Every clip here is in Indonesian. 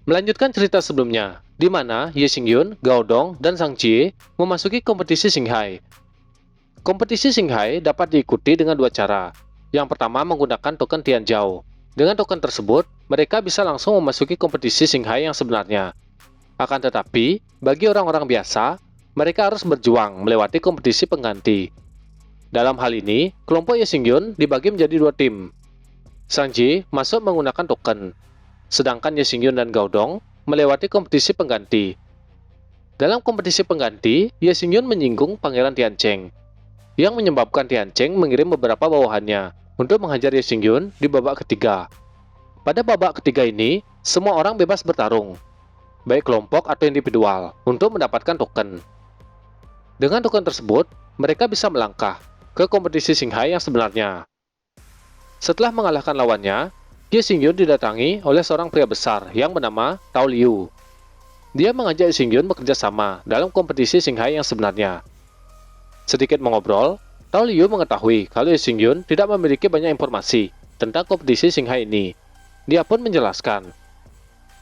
Melanjutkan cerita sebelumnya, di mana Ye Xingyun, Gao Dong, dan Zhang Jie memasuki kompetisi Xinghai. Kompetisi Xinghai dapat diikuti dengan dua cara. Yang pertama menggunakan token Tianzhou. Dengan token tersebut, mereka bisa langsung memasuki kompetisi Xinghai yang sebenarnya. Akan tetapi, bagi orang-orang biasa, mereka harus berjuang melewati kompetisi pengganti. Dalam hal ini, kelompok Ye Xingyun dibagi menjadi dua tim. Zhang Jie masuk menggunakan token, sedangkan Ye Xingyun dan Gao Dong melewati kompetisi pengganti. Dalam kompetisi pengganti, Ye Xingyun menyinggung Pangeran Tiancheng, yang menyebabkan Tiancheng mengirim beberapa bawahannya untuk menghajar Ye Xingyun di babak ketiga. Pada babak ketiga ini, semua orang bebas bertarung, baik kelompok atau individual, untuk mendapatkan token. Dengan token tersebut, mereka bisa melangkah ke kompetisi Xinghai yang sebenarnya. Setelah mengalahkan lawannya, Ye Xingyun didatangi oleh seorang pria besar yang bernama Tao Liu. Dia mengajak Ye Xingyun bekerja sama dalam kompetisi Xinghai yang sebenarnya. Sedikit mengobrol, Tao Liu mengetahui kalau Ye Xingyun tidak memiliki banyak informasi tentang kompetisi Xinghai ini. Dia pun menjelaskan,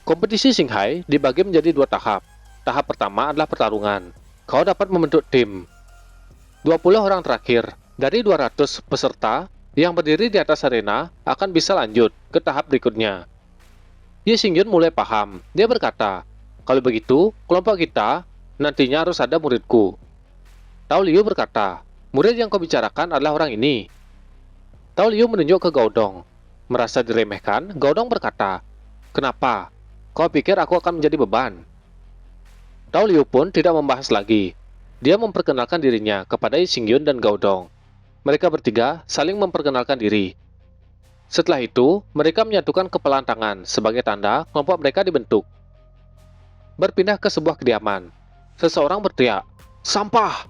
kompetisi Xinghai dibagi menjadi dua tahap. Tahap pertama adalah pertarungan. Kau dapat membentuk tim. 20 orang terakhir dari 200 peserta yang berdiri di atas arena akan bisa lanjut ke tahap berikutnya. Ye Xingyun mulai paham. Dia berkata, kalau begitu, kelompok kita nantinya harus ada muridku. Tao Liu berkata, murid yang kau bicarakan adalah orang ini. Tao Liu menunjuk ke Gao Dong. Merasa diremehkan, Gao Dong berkata, kenapa? Kau pikir aku akan menjadi beban? Tao Liu pun tidak membahas lagi. Dia memperkenalkan dirinya kepada Ye Xingyun dan Gao Dong. Mereka bertiga saling memperkenalkan diri. Setelah itu, mereka menyatukan kepalan tangan sebagai tanda kelompok mereka dibentuk. Berpindah ke sebuah kediaman. Seseorang berteriak, sampah!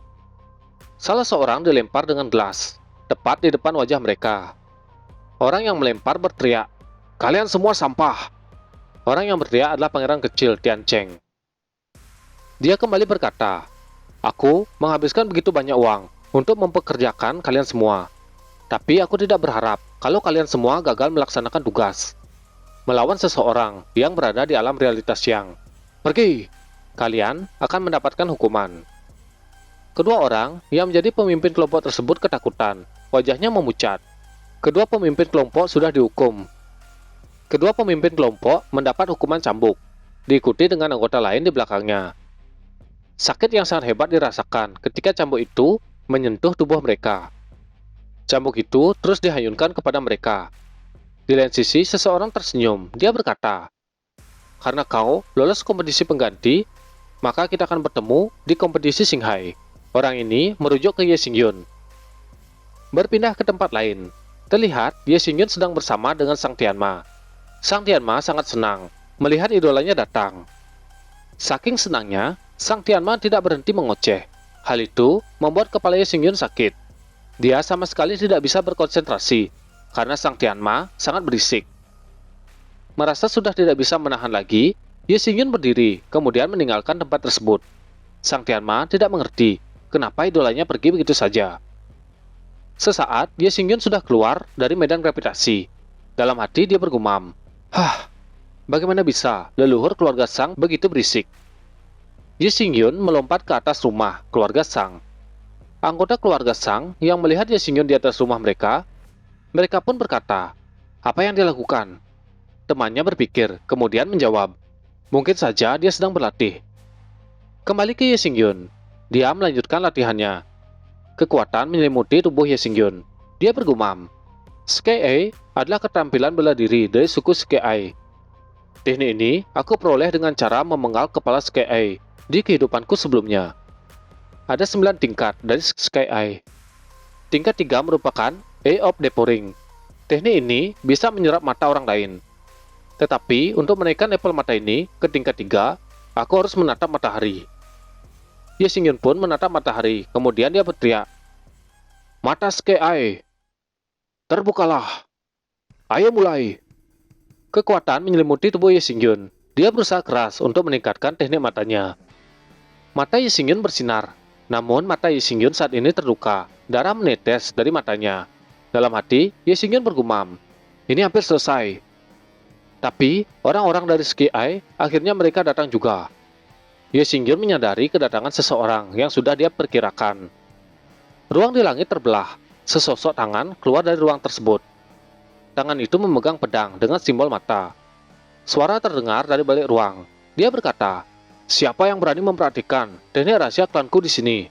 Salah seorang dilempar dengan gelas, tepat di depan wajah mereka. Orang yang melempar berteriak, kalian semua sampah! Orang yang berteriak adalah pangeran kecil Tiancheng. Dia kembali berkata, aku menghabiskan begitu banyak uang untuk mempekerjakan kalian semua. Tapi aku tidak berharap kalau kalian semua gagal melaksanakan tugas. Melawan seseorang yang berada di alam realitas yang. Pergi! Kalian akan mendapatkan hukuman. Kedua orang yang menjadi pemimpin kelompok tersebut ketakutan. Wajahnya memucat. Kedua pemimpin kelompok sudah dihukum. Kedua pemimpin kelompok mendapat hukuman cambuk, diikuti dengan anggota lain di belakangnya. Sakit yang sangat hebat dirasakan ketika cambuk itu menyentuh tubuh mereka. Cambuk itu terus dihayunkan kepada mereka. Di lain sisi, seseorang tersenyum. Dia berkata, karena kau lolos kompetisi pengganti, maka kita akan bertemu di kompetisi Xinghai. Orang ini merujuk ke Ye Xingyun. Berpindah ke tempat lain. Terlihat Ye Xingyun sedang bersama dengan Sang Tianma. Sang Tianma sangat senang melihat idolanya datang. Saking senangnya, Sang Tianma tidak berhenti mengoceh. Hal itu membuat kepala Ye Xingyun sakit. Dia sama sekali tidak bisa berkonsentrasi karena Sang Tianma sangat berisik. Merasa sudah tidak bisa menahan lagi, Ye Xingyun berdiri kemudian meninggalkan tempat tersebut. Sang Tianma tidak mengerti kenapa idolanya pergi begitu saja. Sesaat, Ye Xingyun sudah keluar dari medan gravitasi. Dalam hati dia bergumam, bagaimana bisa leluhur keluarga Sang begitu berisik? Ye Xingyun melompat ke atas rumah keluarga Sang. Anggota keluarga Sang yang melihat Ye Xingyun di atas rumah mereka pun berkata, apa yang dia lakukan? Temannya berpikir, kemudian menjawab, mungkin saja dia sedang berlatih. Kembali ke Ye Xingyun, dia melanjutkan latihannya. Kekuatan menyelimuti tubuh Ye Xingyun. Dia bergumam, Sky adalah keterampilan bela diri dari suku Sky. Teknik ini aku peroleh dengan cara memenggal kepala Sky di kehidupanku sebelumnya. Ada 9 tingkat dari Sky. Tingkat 3 merupakan Eye of Devouring. Teknik ini bisa menyerap mata orang lain. Tetapi untuk menaikkan level mata ini ke tingkat 3, aku harus menatap matahari. Ye Xingyun pun menatap matahari, kemudian dia berteriak, mata Sky, terbukalah. Ayo mulai. Kekuatan menyelimuti tubuh Ye Xingyun. Dia berusaha keras untuk meningkatkan teknik matanya. Mata Ye Xingyun bersinar, namun mata Ye Xingyun saat ini terluka. Darah menetes dari matanya. Dalam hati, Ye Xingyun bergumam, ini hampir selesai. Tapi, orang-orang dari Sky Eye, akhirnya mereka datang juga. Ye Xingyun menyadari kedatangan seseorang yang sudah dia perkirakan. Ruang di langit terbelah. Sesosok tangan keluar dari ruang tersebut. Tangan itu memegang pedang dengan simbol mata. Suara terdengar dari balik ruang. Dia berkata, "Siapa yang berani memperhatikan teknik rahasia klanku di sini?"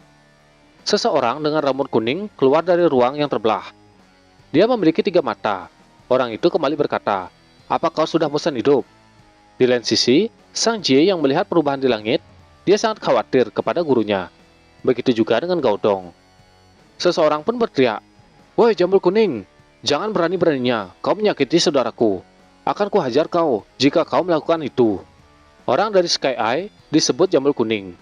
Seseorang dengan rambut kuning keluar dari ruang yang terbelah. Dia memiliki 3 mata. Orang itu kembali berkata, "Apa kau sudah bosan hidup?" Di lain sisi, Sang Jie yang melihat perubahan di langit, dia sangat khawatir kepada gurunya. Begitu juga dengan Gaodong. Seseorang pun berteriak, "Woi jambul kuning, jangan berani-beraninya kau menyakiti saudaraku. Akan kuhajar kau jika kau melakukan itu." Orang dari Sky Eye disebut jambul kuning.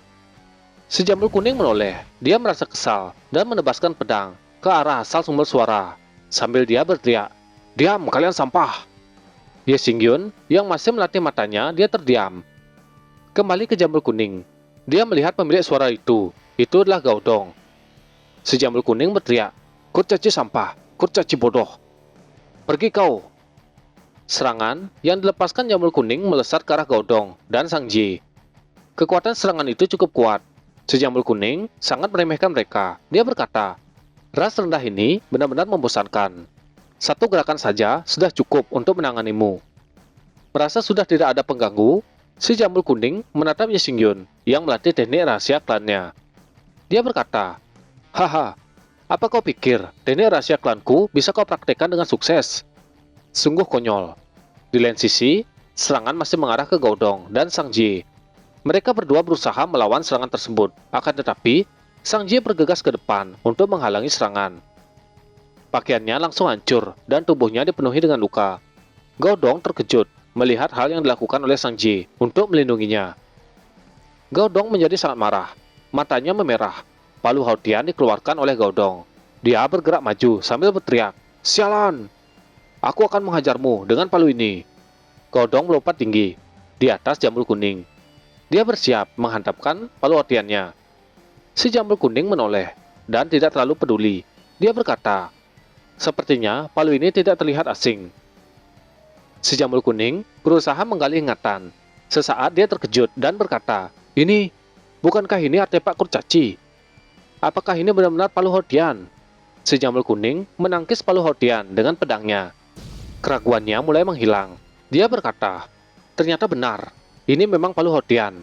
Si jambul kuning menoleh, dia merasa kesal dan menebaskan pedang ke arah asal sumber suara. Sambil dia berteriak, "Diam kalian sampah!" Ye Xingyun yang masih melatih matanya, dia terdiam. Kembali ke jambul kuning. Dia melihat pemilik suara itu adalah Gaodong. Si jambul kuning berteriak, "Kurcaci sampah, kurcaci bodoh. Pergi kau!" Serangan yang dilepaskan jambul kuning melesat ke arah Gaodong dan Sang Ji. Kekuatan serangan itu cukup kuat. Si jambul kuning sangat meremehkan mereka. Dia berkata, "Ras rendah ini benar-benar membosankan. Satu gerakan saja sudah cukup untuk menanganimu." Merasa sudah tidak ada pengganggu, si jambul kuning menatap Ye Xingyun yang melatih teknik rahasia klannya. Dia berkata, "Haha, apa kau pikir teknik rahasia klanku bisa kau praktekkan dengan sukses? Sungguh konyol." Di lain sisi, serangan masih mengarah ke Gaodong dan Sang Ji. Mereka berdua berusaha melawan serangan tersebut, akan tetapi Sang Ji bergegas ke depan untuk menghalangi serangan. Pakaiannya langsung hancur dan tubuhnya dipenuhi dengan luka. Gaodong terkejut melihat hal yang dilakukan oleh Sang Ji untuk melindunginya. Gaodong menjadi sangat marah, matanya memerah. Palu Hautian dikeluarkan oleh Gaodong. Dia bergerak maju sambil berteriak, "Sialan! Aku akan menghajarmu dengan palu ini." Gaodong melompat tinggi di atas jambul kuning. Dia bersiap menghantamkan palu Hautiannya. Si jambul kuning menoleh dan tidak terlalu peduli. Dia berkata, "Sepertinya palu ini tidak terlihat asing." Si jambul kuning berusaha menggali ingatan. Sesaat dia terkejut dan berkata, bukankah ini artefak kurcaci? Apakah ini benar-benar palu Hautian?" Si jambul kuning menangkis palu Hautian dengan pedangnya. Keraguannya mulai menghilang. Dia berkata, "Ternyata benar, ini memang palu Hautian."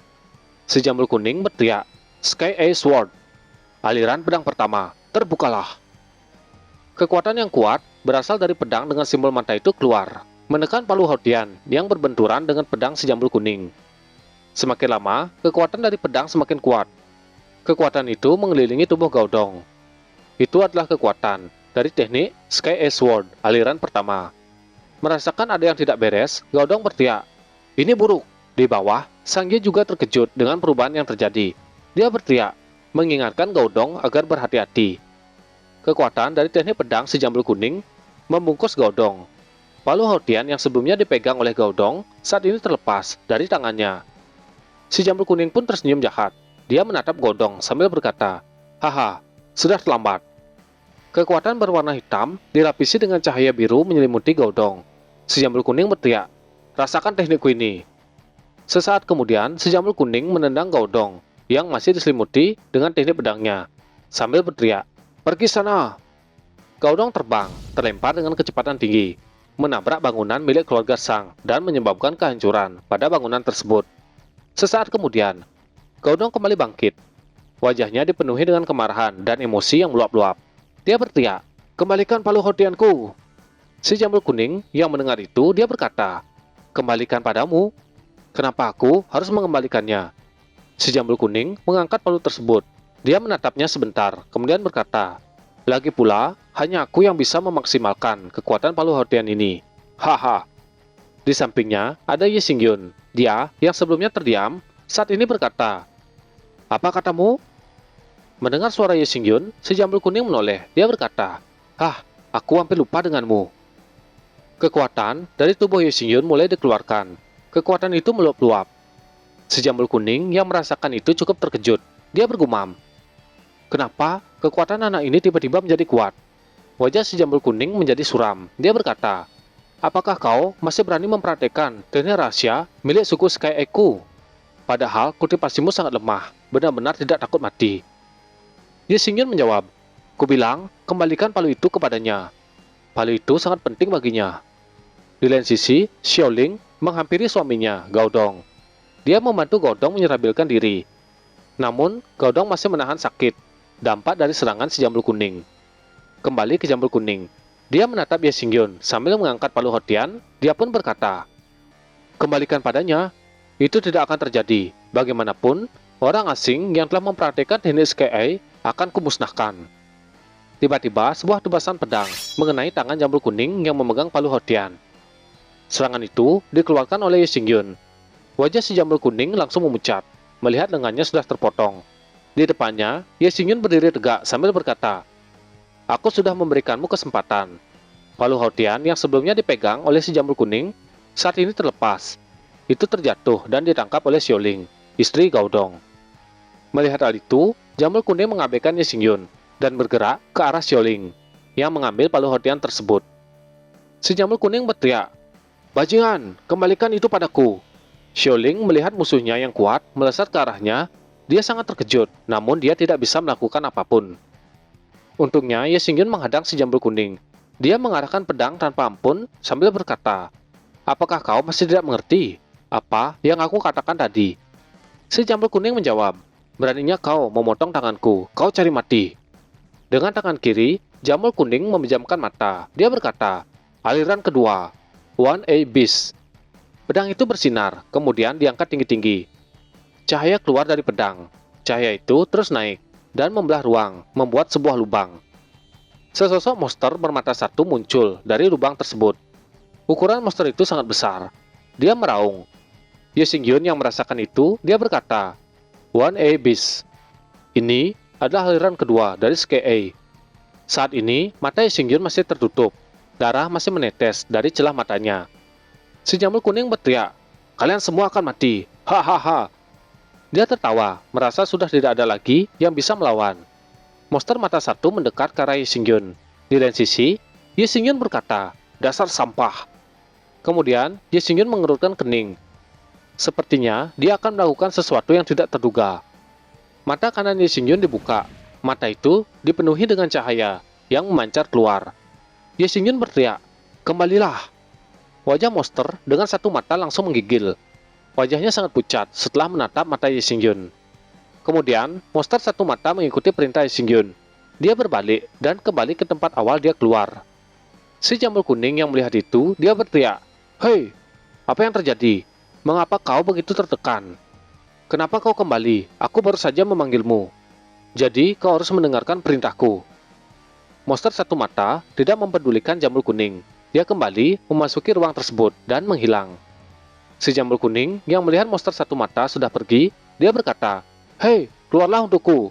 Si jambul kuning berteriak, "Sky Eye Sword." Aliran pedang pertama, terbukalah. Kekuatan yang kuat berasal dari pedang dengan simbol mata itu keluar, menekan palu Hautian yang berbenturan dengan pedang si jambul kuning. Semakin lama, kekuatan dari pedang semakin kuat. Kekuatan itu mengelilingi tubuh Gaodong. Itu adalah kekuatan dari teknik Sky Eye Sword aliran pertama. Merasakan ada yang tidak beres, Gaodong berteriak, "Ini buruk." Di bawah, Sang Ye juga terkejut dengan perubahan yang terjadi. Dia berteriak, mengingatkan Gaodong agar berhati-hati. Kekuatan dari teknik pedang si jambul kuning membungkus Gaodong. Palu Hautian yang sebelumnya dipegang oleh Gaodong saat ini terlepas dari tangannya. Si jambul kuning pun tersenyum jahat. Dia menatap Gaodong sambil berkata, "Haha, sudah terlambat." Kekuatan berwarna hitam dilapisi dengan cahaya biru menyelimuti Gaodong. Si jambul kuning berteriak, "Rasakan teknikku ini." Sesaat kemudian, si jambul kuning menendang Gaodong yang masih diselimuti dengan teknik pedangnya, sambil berteriak, "Pergi sana!" Gaodong terbang, terlempar dengan kecepatan tinggi, menabrak bangunan milik keluarga Sang dan menyebabkan kehancuran pada bangunan tersebut. Sesaat kemudian, Gaodong kembali bangkit. Wajahnya dipenuhi dengan kemarahan dan emosi yang meluap-luap. Dia berteriak, "Kembalikan palu Hautianku!" Si jambul kuning yang mendengar itu, dia berkata, "Kembalikan padamu? Kenapa aku harus mengembalikannya?" Si jambul kuning mengangkat palu tersebut. Dia menatapnya sebentar, kemudian berkata, "Lagi pula, hanya aku yang bisa memaksimalkan kekuatan palu Hautian ini. Haha." Di sampingnya ada Ye Xingyun. Dia yang sebelumnya terdiam, saat ini berkata, "Apa katamu?" Mendengar suara Ye Xingyun, si jambul kuning menoleh. Dia berkata, Aku hampir lupa denganmu." Kekuatan dari tubuh Ye Xingyun mulai dikeluarkan. Kekuatan itu meluap-luap. Si jambul kuning yang merasakan itu cukup terkejut. Dia bergumam, "Kenapa kekuatan anak ini tiba-tiba menjadi kuat?" Wajah si jambul kuning menjadi suram. Dia berkata, Apakah kau masih berani mempraktekkan teknik rahasia milik suku Sky-Eku? Padahal kultivasimu sangat lemah, benar-benar tidak takut mati. Ye Xingyun menjawab, "Ku bilang, kembalikan palu itu kepadanya. Palu itu sangat penting baginya." Di lain sisi, Xiaoling menghampiri suaminya, Gao Dong. Dia membantu Gao Dong menyerabilkan diri. Namun, Gao Dong masih menahan sakit, dampak dari serangan si Jambul Kuning. Kembali ke Jambul Kuning. Dia menatap Ye Xingyun sambil mengangkat palu Hotian. Dia pun berkata, "Kembalikan padanya. Itu tidak akan terjadi. Bagaimanapun, orang asing yang telah mempraktikkan teknik SKI akan kumusnahkan." Tiba-tiba, sebuah tebasan pedang mengenai tangan Jambul Kuning yang memegang palu Hotian. Serangan itu dikeluarkan oleh Ye Xingyun. Wajah si Jambul Kuning langsung memucat, melihat lengannya sudah terpotong. Di depannya, Ye Xingyun berdiri tegak sambil berkata, "Aku sudah memberikanmu kesempatan." Palu Hotian yang sebelumnya dipegang oleh si Jambul Kuning saat ini terlepas. Itu terjatuh dan ditangkap oleh Xiaoling, istri Gao Dong. Melihat hal itu, Jambul Kuning mengabaikan Ye Xingyun dan bergerak ke arah Xiaoling yang mengambil palu Hotian tersebut. Si Jambul Kuning berteriak, "Bajingan, kembalikan itu padaku." Xiaoling melihat musuhnya yang kuat melesat ke arahnya. Dia sangat terkejut, namun dia tidak bisa melakukan apapun. Untungnya, Ye Xingyun menghadang si Jambul Kuning. Dia mengarahkan pedang tanpa ampun sambil berkata, "Apakah kau masih tidak mengerti apa yang aku katakan tadi?" Si Jambul Kuning menjawab, "Beraninya kau memotong tanganku, kau cari mati." Dengan tangan kiri, Jambul Kuning memejamkan mata. Dia berkata, "Aliran kedua, One A Beast." Pedang itu bersinar, kemudian diangkat tinggi-tinggi. Cahaya keluar dari pedang. Cahaya itu terus naik dan membelah ruang, membuat sebuah lubang. Sesosok monster bermata satu muncul dari lubang tersebut. Ukuran monster itu sangat besar. Dia meraung. Ye Xingyun yang merasakan itu, dia berkata, "One A Beast." Ini adalah aliran kedua dari SKA. Saat ini, mata Ye Xingyun masih tertutup. Darah masih menetes dari celah matanya. Si Jambul Kuning berteriak, "Kalian semua akan mati. Hahaha." Dia tertawa, merasa sudah tidak ada lagi yang bisa melawan. Monster mata satu mendekat ke arah Ye Xingyun. Di lain sisi, Ye Xingyun berkata, "Dasar sampah." Kemudian, Ye Xingyun mengerutkan kening. Sepertinya, dia akan melakukan sesuatu yang tidak terduga. Mata kanan Ye Xingyun dibuka. Mata itu dipenuhi dengan cahaya yang memancar keluar. Ye Xingyun berteriak, "Kembalilah." Wajah monster dengan satu mata langsung menggigil. Wajahnya sangat pucat setelah menatap mata Ye Xingyun. Kemudian, monster satu mata mengikuti perintah Ye Xingyun. Dia berbalik dan kembali ke tempat awal dia keluar. Si Jambul Kuning yang melihat itu, dia berteriak, "Hei, apa yang terjadi? Mengapa kau begitu tertekan? Kenapa kau kembali? Aku baru saja memanggilmu. Jadi, kau harus mendengarkan perintahku." Monster satu mata tidak mempedulikan Jambul Kuning. Dia kembali memasuki ruang tersebut dan menghilang. Si Jambul Kuning yang melihat monster satu mata sudah pergi, dia berkata, "Hei, keluarlah untukku.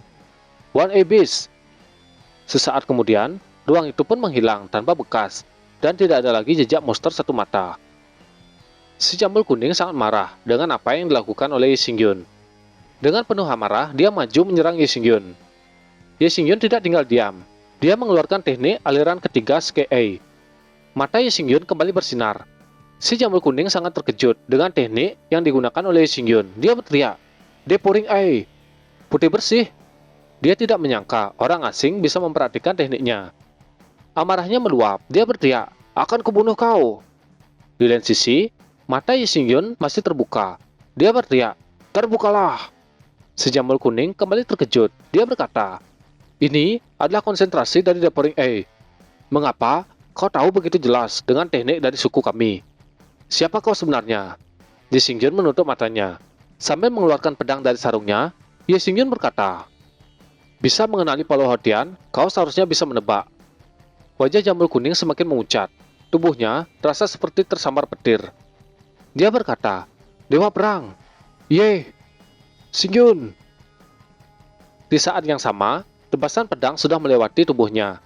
One A Beast." Sesaat kemudian, ruang itu pun menghilang tanpa bekas dan tidak ada lagi jejak monster satu mata. Si Jambul Kuning sangat marah dengan apa yang dilakukan oleh Ye Xingyun. Dengan penuh amarah, dia maju menyerang Ye Xingyun. Ye Xingyun tidak tinggal diam. Dia mengeluarkan teknik aliran ketiga SKA. Mata Ye Xingyun kembali bersinar. Si Jambul Kuning sangat terkejut dengan teknik yang digunakan oleh Ye Xingyun. Dia berteriak, "Deporing Eye, putih bersih." Dia tidak menyangka orang asing bisa mempraktikkan tekniknya. Amarahnya meluap. Dia berteriak, "Akan kubunuh kau." Di lain sisi, mata Ye Xingyun masih terbuka. Dia berteriak, "Terbukalah." Si Jambul Kuning kembali terkejut. Dia berkata, "Ini adalah konsentrasi dari Deporing A. Mengapa kau tahu begitu jelas dengan teknik dari suku kami? Siapa kau sebenarnya?" Ye Xingyun menutup matanya. Sambil mengeluarkan pedang dari sarungnya, Ye Xingyun berkata, "Bisa mengenali Palu Hotian, kau seharusnya bisa menebak." Wajah Jambul Kuning semakin memucat. Tubuhnya terasa seperti tersambar petir. Dia berkata, "Dewa Perang, Ye Xingyun." Di saat yang sama, tebasan pedang sudah melewati tubuhnya.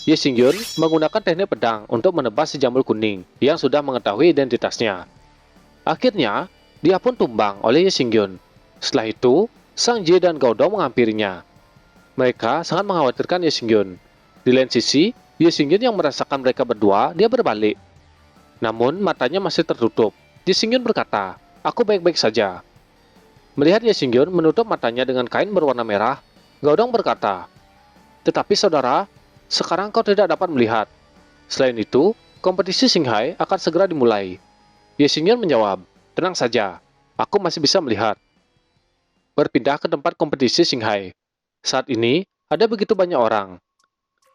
Ye Xingyun menggunakan teknik pedang untuk menebas si Jambul Kuning yang sudah mengetahui identitasnya. Akhirnya, dia pun tumbang oleh Ye Xingyun. Setelah itu, Sang Ji dan Gao Dong menghampirinya. Mereka sangat mengkhawatirkan Ye Xingyun. Di lain sisi, Ye Xingyun yang merasakan mereka berdua, dia berbalik. namun matanya masih tertutup. Ye Xingyun berkata, "Aku baik-baik saja." Melihat Ye Xingyun menutup matanya dengan kain berwarna merah, Gaodong berkata, "Tetapi saudara, sekarang kau tidak dapat melihat. Selain itu, kompetisi Xinghai akan segera dimulai." Ye Xingyun menjawab, "Tenang saja, aku masih bisa melihat." Berpindah ke tempat kompetisi Xinghai. Saat ini, ada begitu banyak orang.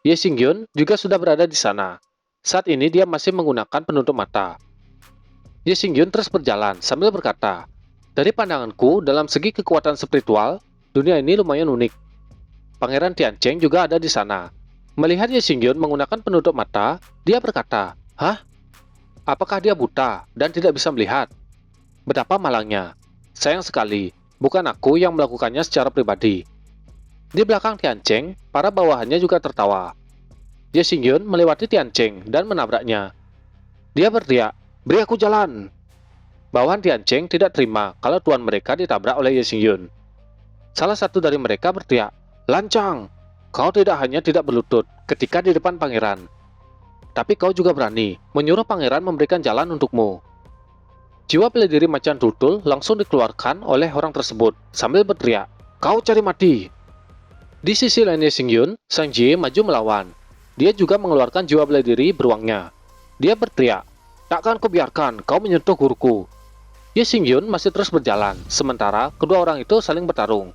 Ye Xingyun juga sudah berada di sana. Saat ini dia masih menggunakan penutup mata. Ye Xingyun terus berjalan sambil berkata, "Dari pandanganku, dalam segi kekuatan spiritual, dunia ini lumayan unik." Pangeran Tiancheng juga ada di sana. Melihat Ye Xingyun menggunakan penutup mata, dia berkata, "Hah? Apakah dia buta dan tidak bisa melihat? Betapa malangnya. Sayang sekali, bukan aku yang melakukannya secara pribadi." Di belakang Tiancheng, para bawahannya juga tertawa. Ye Xingyun melewati Tiancheng dan menabraknya. Dia berteriak, "Beri aku jalan!" Bawahan Tiancheng tidak terima kalau tuan mereka ditabrak oleh Ye Xingyun. Salah satu dari mereka berteriak, "Lancang! Kau tidak hanya tidak berlutut ketika di depan pangeran, tapi kau juga berani menyuruh pangeran memberikan jalan untukmu." Jiwa bela diri macan tutul langsung dikeluarkan oleh orang tersebut sambil berteriak, "Kau cari mati!" Di sisi lain Ye Xingyun, Sang Jie maju melawan. Dia juga mengeluarkan jiwa bela diri beruangnya. Dia berteriak, "Takkan kubiarkan kau menyentuh guruku." Ye Xingyun masih terus berjalan, sementara kedua orang itu saling bertarung.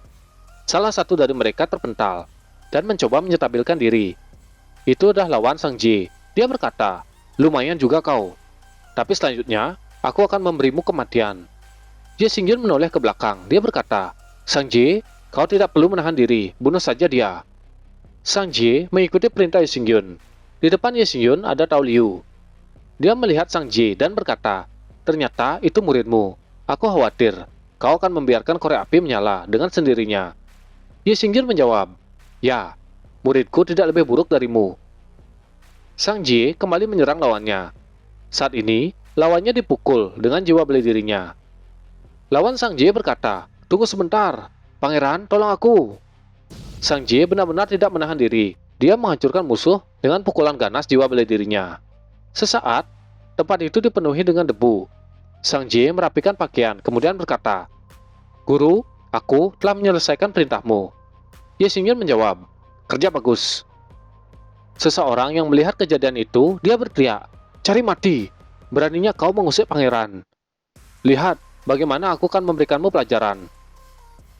Salah satu dari mereka terpental dan mencoba menyetabilkan diri. Itu adalah lawan Sang Jie. Dia berkata, "Lumayan juga kau. Tapi selanjutnya, aku akan memberimu kematian." Ye Xingyun menoleh ke belakang. Dia berkata, "Sang Jie, kau tidak perlu menahan diri, bunuh saja dia." Sang Jie mengikuti perintah Ye Xingyun. Di depan Ye Xingyun ada Tao Liu. Dia melihat Sang Jie dan berkata, "Ternyata itu muridmu. Aku khawatir kau akan membiarkan korek api menyala dengan sendirinya." Ye Xingyun menjawab, "Ya, muridku tidak lebih buruk darimu." Sang Jie kembali menyerang lawannya. Saat ini, lawannya dipukul dengan jiwa bela dirinya. Lawan Sang Jie berkata, "Tunggu sebentar, pangeran, tolong aku." Sang Jie benar-benar tidak menahan diri. Dia menghancurkan musuh dengan pukulan ganas jiwa bela dirinya. Sesaat, tempat itu dipenuhi dengan debu. Sang Jie merapikan pakaian, kemudian berkata, "Guru, aku telah menyelesaikan perintahmu." Ye Xingyun menjawab, "Kerja bagus." Seseorang yang melihat kejadian itu, dia berteriak, "Cari mati! Beraninya kau mengusik pangeran. Lihat, bagaimana aku akan memberikanmu pelajaran."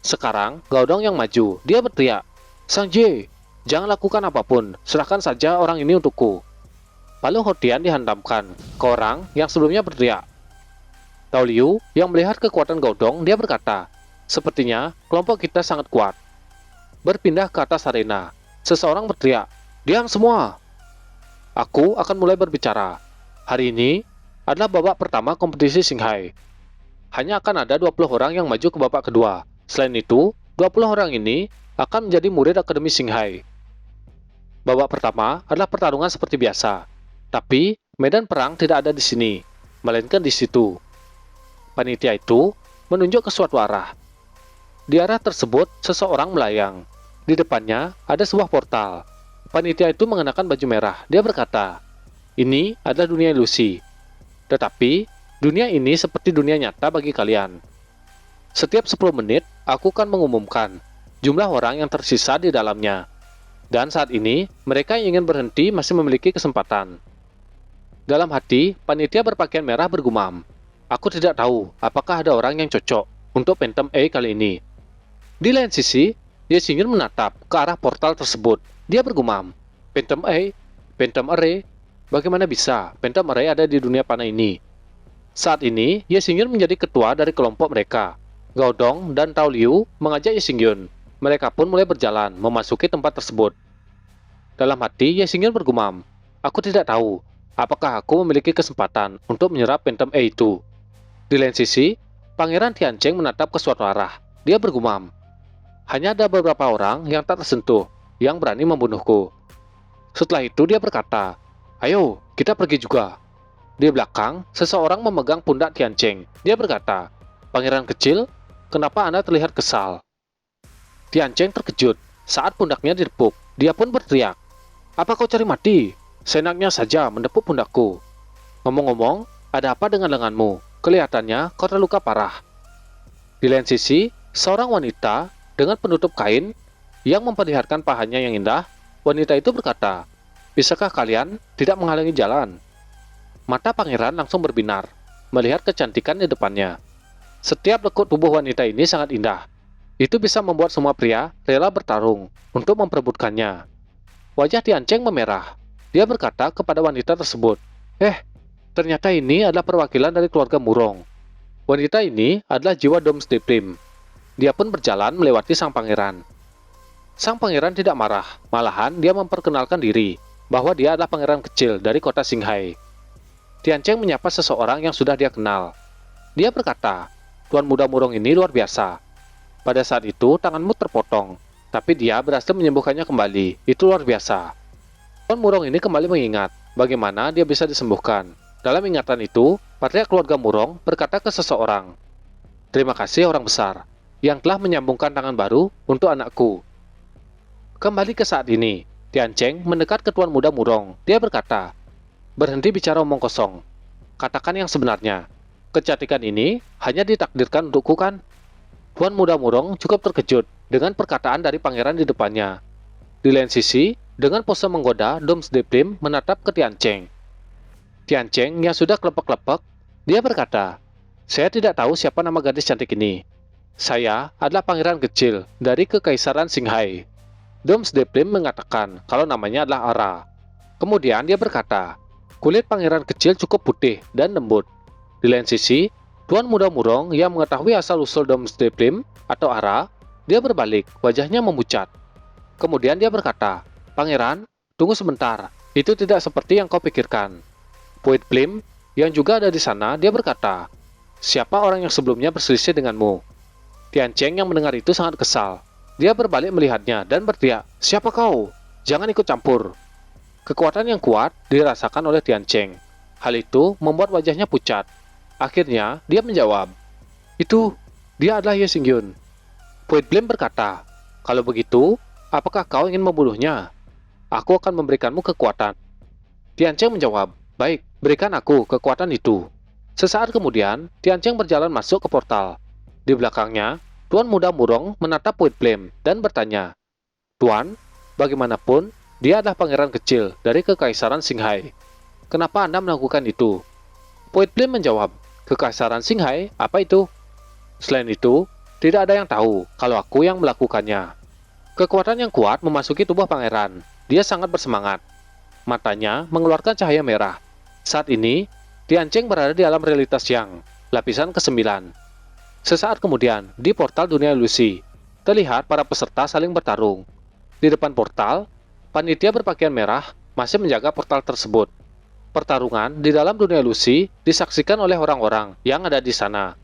Sekarang, Gaodong yang maju. Dia berteriak, "Sang Jie, jangan lakukan apapun. Serahkan saja orang ini untukku." Lalu Hou-Tian dihantamkan ke orang yang sebelumnya berteriak. Tao Liu yang melihat kekuatan Gaodong, dia berkata, "Sepertinya kelompok kita sangat kuat." Berpindah ke atas arena, seseorang berteriak, "Diam semua! Aku akan mulai berbicara. Hari ini adalah babak pertama kompetisi Xinghai. Hanya akan ada 20 orang yang maju ke babak kedua. Selain itu, 20 orang ini akan menjadi murid Akademi Xinghai. Babak pertama adalah pertarungan seperti biasa, tapi medan perang tidak ada di sini, melainkan di situ." Panitia itu menunjuk ke suatu arah. Di arah tersebut, seseorang melayang. Di depannya ada sebuah portal. Panitia itu mengenakan baju merah. Dia berkata, "Ini adalah dunia ilusi. Tetapi, dunia ini seperti dunia nyata bagi kalian. Setiap 10 menit, aku akan mengumumkan jumlah orang yang tersisa di dalamnya. Dan saat ini, mereka yang ingin berhenti masih memiliki kesempatan." Dalam hati, panitia berpakaian merah bergumam, "Aku tidak tahu apakah ada orang yang cocok untuk Phantom A kali ini." Di lain sisi, Ye Xingyun menatap ke arah portal tersebut. Dia bergumam, "Phantom A? Phantom Array? Bagaimana bisa Phantom Array ada di dunia panah ini?" Saat ini, Ye Xingyun menjadi ketua dari kelompok mereka. Gaodong dan Tao Liu mengajak Ye Xingyun. Mereka pun mulai berjalan memasuki tempat tersebut. Dalam hati, Ye Xingyun bergumam, "Aku tidak tahu apakah aku memiliki kesempatan untuk menyerap Phantom A itu." Di lain sisi, Pangeran Tiancheng menatap ke suatu arah. Dia bergumam, "Hanya ada beberapa orang yang tak tersentuh yang berani membunuhku." Setelah itu dia berkata, "Ayo, kita pergi juga." Di belakang, seseorang memegang pundak Tiancheng. Dia berkata, "Pangeran kecil, kenapa Anda terlihat kesal?" Tiancheng terkejut saat pundaknya ditepuk. Dia pun berteriak, "Apa kau cari mati? Seenaknya saja menepuk pundakku." Ngomong-ngomong, ada apa dengan lenganmu? Kelihatannya kau terluka parah. Di lain sisi, seorang wanita dengan penutup kain yang memperlihatkan pahanya yang indah, wanita itu berkata, "Bisakah kalian tidak menghalangi jalan?" Mata pangeran langsung berbinar, melihat kecantikan di depannya. Setiap lekuk tubuh wanita ini sangat indah. Itu bisa membuat semua pria rela bertarung untuk memperebutkannya. Wajah Tian Cheng memerah. Dia berkata kepada wanita tersebut, ternyata ini adalah perwakilan dari keluarga Murong. Wanita ini adalah jiwa Domesday Prim. Dia pun berjalan melewati sang pangeran. Sang pangeran tidak marah, malahan dia memperkenalkan diri bahwa dia adalah pangeran kecil dari kota Xinghai. Tian Cheng menyapa seseorang yang sudah dia kenal. Dia berkata, "Tuan muda Murong ini luar biasa. Pada saat itu tanganmu terpotong, tapi dia berhasil menyembuhkannya kembali. Itu luar biasa." Tuan Murong ini kembali mengingat bagaimana dia bisa disembuhkan. Dalam ingatan itu, patria keluarga Murong berkata ke seseorang, "Terima kasih orang besar yang telah menyambungkan tangan baru untuk anakku." Kembali ke saat ini, Tian Cheng mendekat ke Tuan muda Murong. Dia berkata, "Berhenti bicara omong kosong. Katakan yang sebenarnya. Kecantikan ini hanya ditakdirkan untukku kan?" Tuan muda Murong cukup terkejut dengan perkataan dari pangeran di depannya. Di lain sisi, dengan pose menggoda, Domesday Prim menatap ke Tian Cheng. Tian Cheng yang sudah kelepek-kelepek, dia berkata, "Saya tidak tahu siapa nama gadis cantik ini. Saya adalah pangeran kecil dari Kekaisaran Xinghai." Domesday Prim mengatakan kalau namanya adalah Ara. Kemudian dia berkata, "Kulit pangeran kecil cukup putih dan lembut." Di lain sisi, Tuan muda Murong yang mengetahui asal-usul Domesday Prim atau Ara, dia berbalik, wajahnya memucat. Kemudian dia berkata, "Pangeran, tunggu sebentar, itu tidak seperti yang kau pikirkan." Poet Plim yang juga ada di sana, dia berkata, "Siapa orang yang sebelumnya berselisih denganmu?" Tian Cheng yang mendengar itu sangat kesal. Dia berbalik melihatnya dan berteriak, "Siapa kau? Jangan ikut campur." Kekuatan yang kuat dirasakan oleh Tian Cheng. Hal itu membuat wajahnya pucat. Akhirnya, dia menjawab, "Itu, dia adalah Ye Xingyun." Poet Blim berkata, "Kalau begitu, apakah kau ingin membunuhnya? Aku akan memberikanmu kekuatan." Tian Cheng menjawab, "Baik, berikan aku kekuatan itu." Sesaat kemudian, Tian Cheng berjalan masuk ke portal. Di belakangnya, Tuan muda Murong menatap Poet Blim dan bertanya, "Tuan, bagaimanapun, dia adalah pangeran kecil dari Kekaisaran Xinghai. Kenapa Anda melakukan itu?" Poet Blim menjawab, "Kekaisaran Xinghai, apa itu? Selain itu, tidak ada yang tahu kalau aku yang melakukannya." Kekuatan yang kuat memasuki tubuh pangeran. Dia sangat bersemangat. Matanya mengeluarkan cahaya merah. Saat ini, Tian Cheng berada di alam realitas yang lapisan ke-9. Sesaat kemudian, di portal dunia ilusi, terlihat para peserta saling bertarung. Di depan portal, panitia berpakaian merah masih menjaga portal tersebut. Pertarungan di dalam dunia ilusi disaksikan oleh orang-orang yang ada di sana.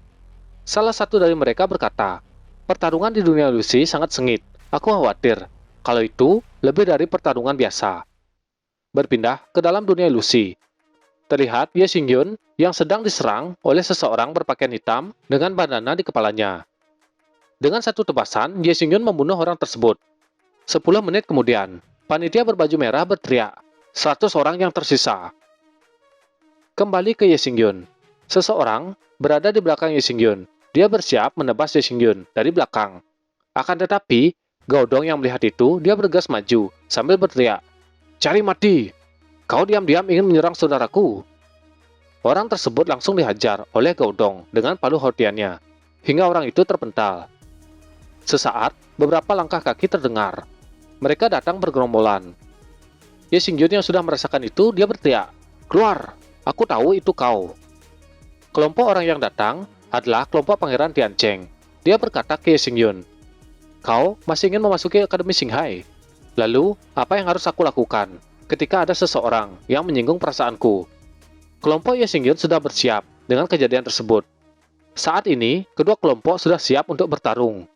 Salah satu dari mereka berkata, "Pertarungan di dunia ilusi sangat sengit. Aku khawatir kalau itu lebih dari pertarungan biasa." Berpindah ke dalam dunia ilusi. Terlihat Ye Xingyun yang sedang diserang oleh seseorang berpakaian hitam dengan bandana di kepalanya. Dengan satu tebasan, Ye Xingyun membunuh orang tersebut. 10 menit kemudian, panitia berbaju merah berteriak, "100 orang yang tersisa." Kembali ke Ye Xingyun. Seseorang berada di belakang Ye Xingyun. Dia bersiap menebas Ye Xingyun dari belakang. Akan tetapi, Gaodong yang melihat itu, dia bergegas maju sambil berteriak, "Cari mati! Kau diam-diam ingin menyerang saudaraku." Orang tersebut langsung dihajar oleh Gaodong dengan palu hotiannya, hingga orang itu terpental. Sesaat, beberapa langkah kaki terdengar. Mereka datang bergerombolan. Ye Xingyun yang sudah merasakan itu, dia berteriak, "Keluar! Aku tahu itu kau." Kelompok orang yang datang adalah kelompok Pangeran Tian Cheng. Dia berkata ke Ye Xingyun, "Kau masih ingin memasuki Akademi Xinghai? Lalu, apa yang harus aku lakukan ketika ada seseorang yang menyinggung perasaanku?" Kelompok Ye Xingyun sudah bersiap dengan kejadian tersebut. Saat ini, kedua kelompok sudah siap untuk bertarung.